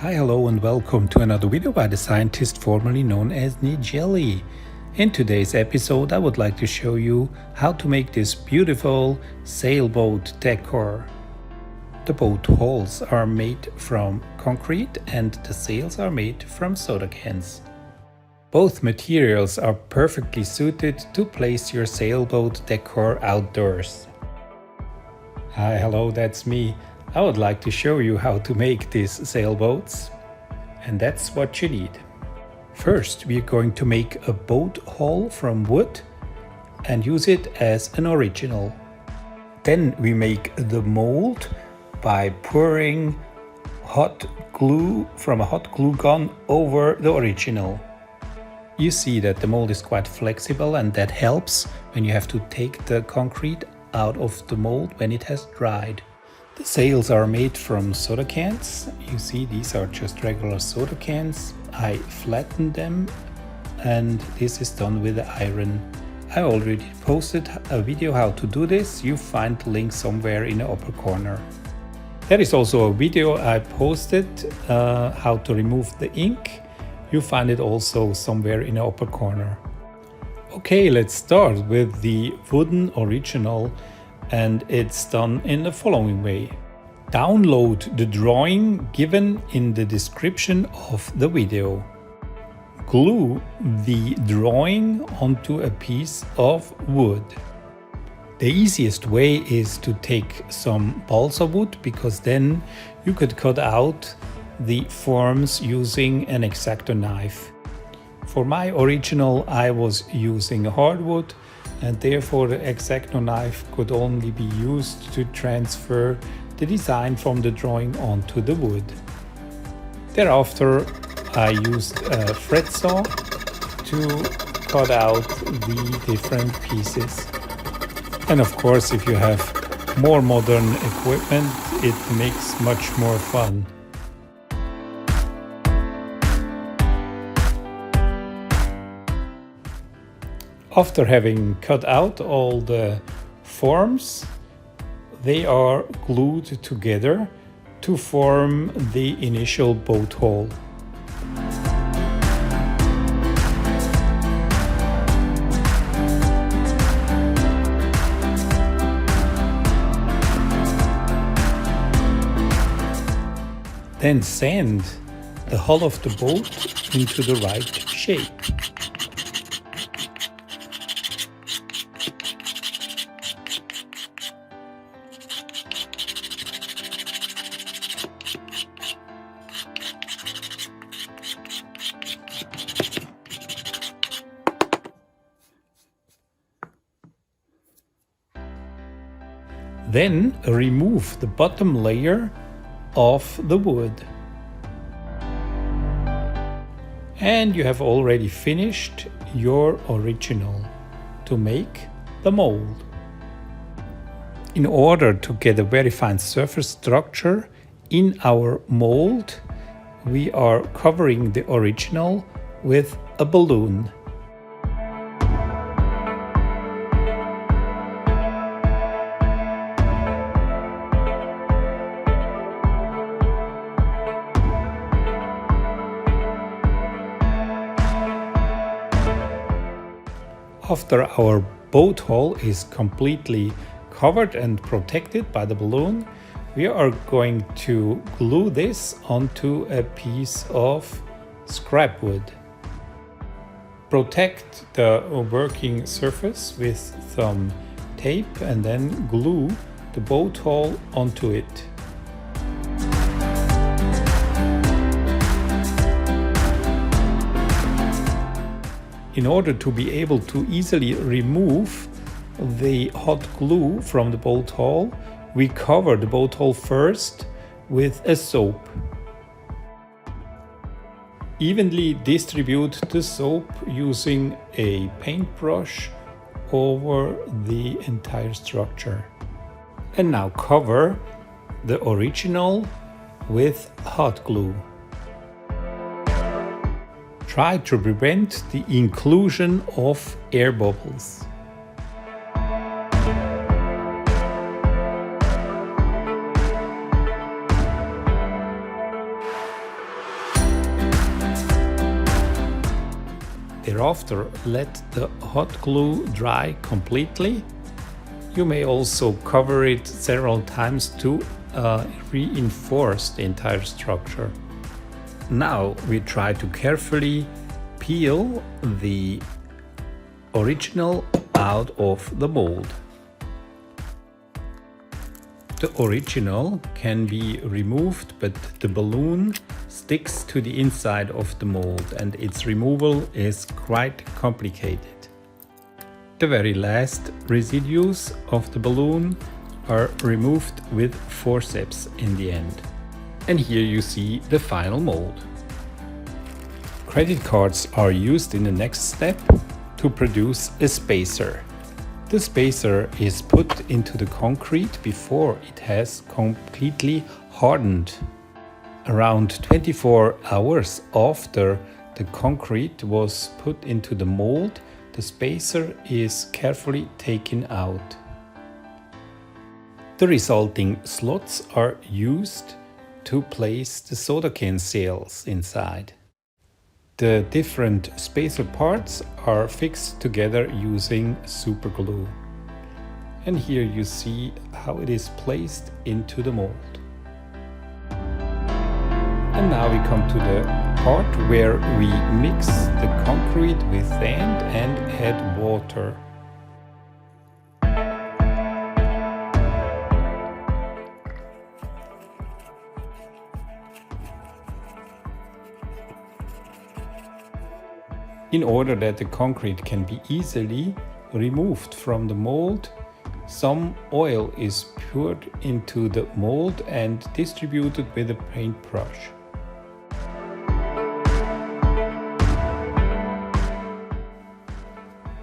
Hi, hello, and welcome to another video by the scientist formerly known as Nigeli. In today's episode, I would like to show you how to make this beautiful sailboat decor. The boat hulls are made from concrete and the sails are made from soda cans. Both materials are perfectly suited to place your sailboat decor outdoors. Hi, hello, that's me. I would like to show you how to make these sailboats, and that's what you need. First, we are going to make a boat hull from wood and use it as an original. Then we make the mold by pouring hot glue from a hot glue gun over the original. You see that the mold is quite flexible, and that helps when you have to take the concrete out of the mold when it has dried. The sails are made from soda cans. You see, these are just regular soda cans. I flatten them, and this is done with iron. I already posted a video how to do this. You find the link somewhere in the upper corner. There is also a video I posted how to remove the ink. You find it also somewhere in the upper corner. Okay, let's start with the wooden original, and it's done in the following way. Download the drawing given in the description of the video. Glue the drawing onto a piece of wood. The easiest way is to take some balsa wood, because then you could cut out the forms using an X-Acto knife. For my original, I was using hardwood, and therefore the X-Acto knife could only be used to transfer the design from the drawing onto the wood. Thereafter, I used a fret saw to cut out the different pieces. And of course, if you have more modern equipment, it makes much more fun. After having cut out all the forms, they are glued together to form the initial boat hull. Then sand the hull of the boat into the right shape. Then remove the bottom layer of the wood. And you have already finished your original to make the mold. In order to get a very fine surface structure in our mold, we are covering the original with a balloon. After our boat hull is completely covered and protected by the balloon, we are going to glue this onto a piece of scrap wood. Protect the working surface with some tape and then glue the boat hull onto it. In order to be able to easily remove the hot glue from the boat hull, we cover the boat hull first with a soap. Evenly distribute the soap using a paintbrush over the entire structure. And now cover the original with hot glue. Try to prevent the inclusion of air bubbles. Thereafter, let the hot glue dry completely. You may also cover it several times to reinforce the entire structure. Now we try to carefully peel the original out of the mold. The original can be removed, but the balloon sticks to the inside of the mold and its removal is quite complicated. The very last residues of the balloon are removed with forceps in the end. And here you see the final mold. Credit cards are used in the next step to produce a spacer. The spacer is put into the concrete before it has completely hardened. Around 24 hours after the concrete was put into the mold, the spacer is carefully taken out. The resulting slots are used to place the soda can sails inside. The different spacer parts are fixed together using super glue. And here you see how it is placed into the mold. And now we come to the part where we mix the concrete with sand and add water. In order that the concrete can be easily removed from the mold, some oil is poured into the mold and distributed with a paintbrush.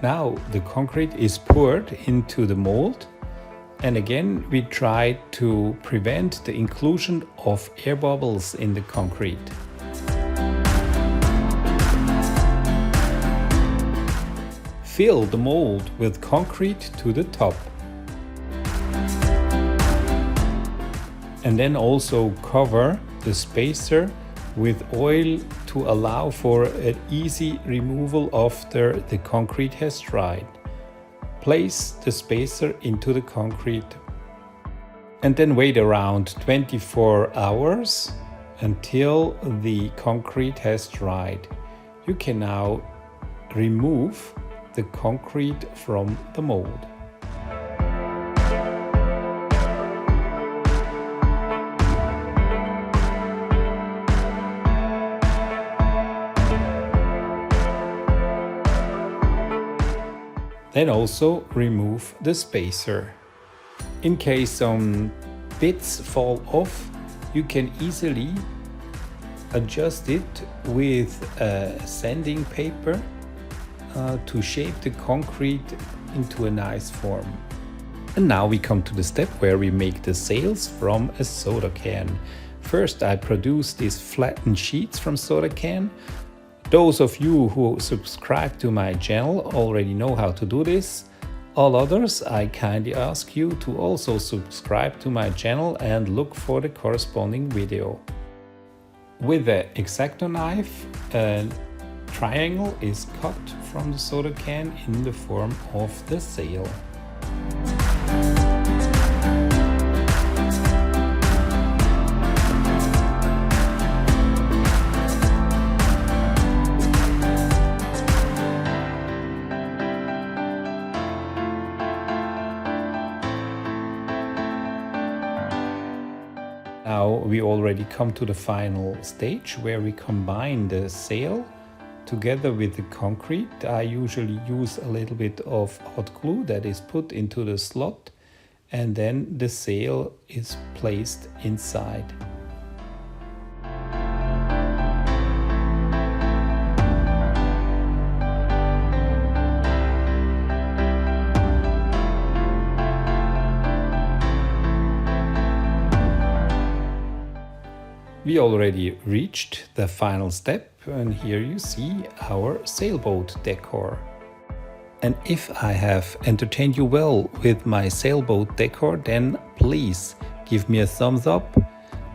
Now the concrete is poured into the mold, and again we try to prevent the inclusion of air bubbles in the concrete. Fill the mold with concrete to the top. And then also cover the spacer with oil to allow for an easy removal after the concrete has dried. Place the spacer into the concrete and then wait around 24 hours until the concrete has dried. You can now remove the concrete from the mold. Then also remove the spacer. In case some bits fall off, you can easily adjust it with sanding paper to shape the concrete into a nice form. And now we come to the step where we make the sails from a soda can. First I produce these flattened sheets from soda can. Those of you who subscribe to my channel already know how to do this. All others, I kindly ask you to also subscribe to my channel and look for the corresponding video. With the X-Acto knife, a triangle is cut from the soda can in the form of the sail. Now we already come to the final stage where we combine the sail together with the concrete. I usually use a little bit of hot glue that is put into the slot and then the sail is placed inside. We already reached the final step and here you see our sailboat decor. And if I have entertained you well with my sailboat decor, then please give me a thumbs up,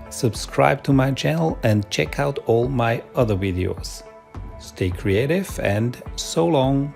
subscribe to my channel and check out all my other videos. Stay creative and so long.